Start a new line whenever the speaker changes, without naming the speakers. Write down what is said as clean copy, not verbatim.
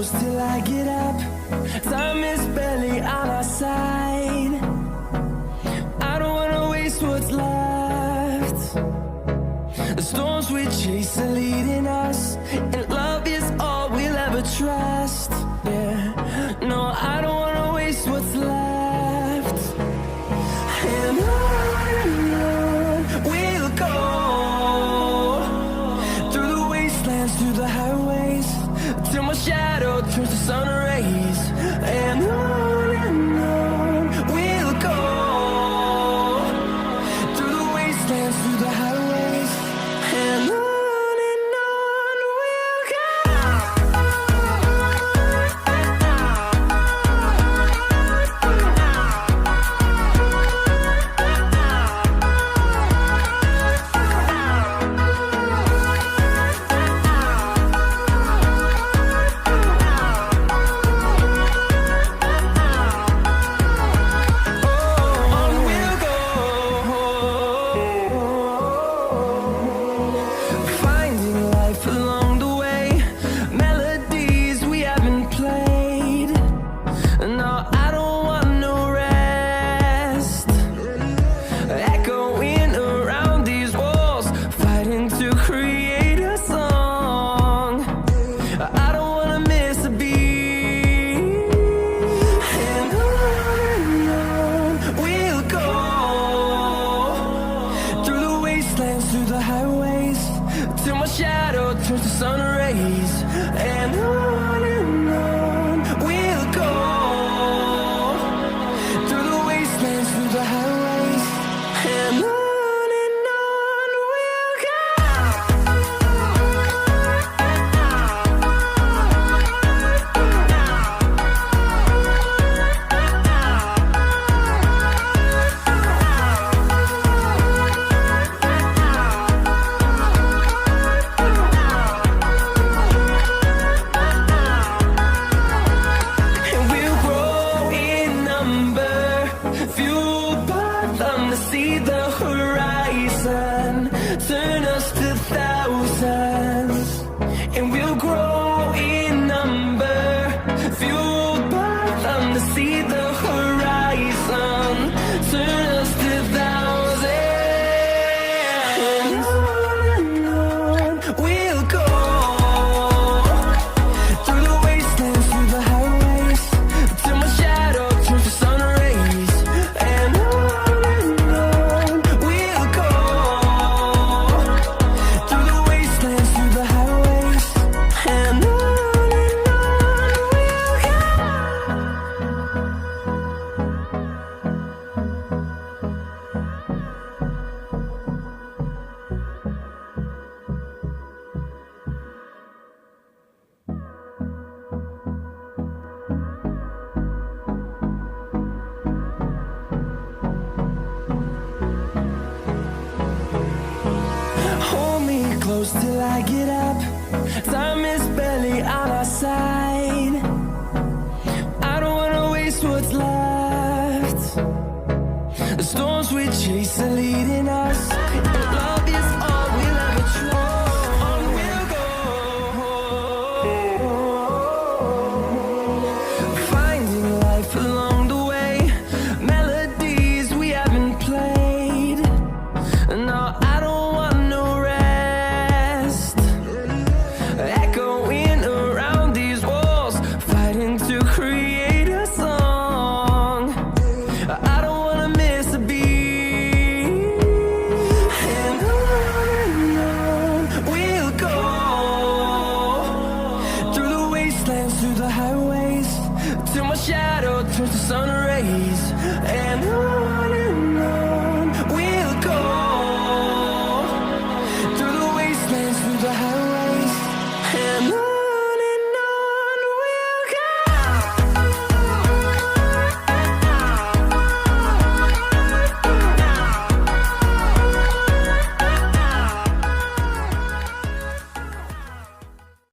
close till I get up. Time is barely on our side. I don't wanna waste what's left. The storms we chase are leading us, and love is all we'll ever trust. Yeah, no, I don't wanna waste what's left. And on we'll go, through the wastelands, through the highways, till my shadow turns to sun rays. And on we'll go, through the wastelands, through the highways, and on we'll go. Till I get up, time is barely on our side. I don't wanna waste what's left. The storms we chase are leading us, and love is all we'll ever trust. On we'll go, finding life along the way, melodies we haven't played. No, I don't want no rest, echoing around these walls, fighting to create a song. I don't wanna miss a beat. And on we'll go, through the wastelands, through the highways, till my shadow turns to sun rays. And on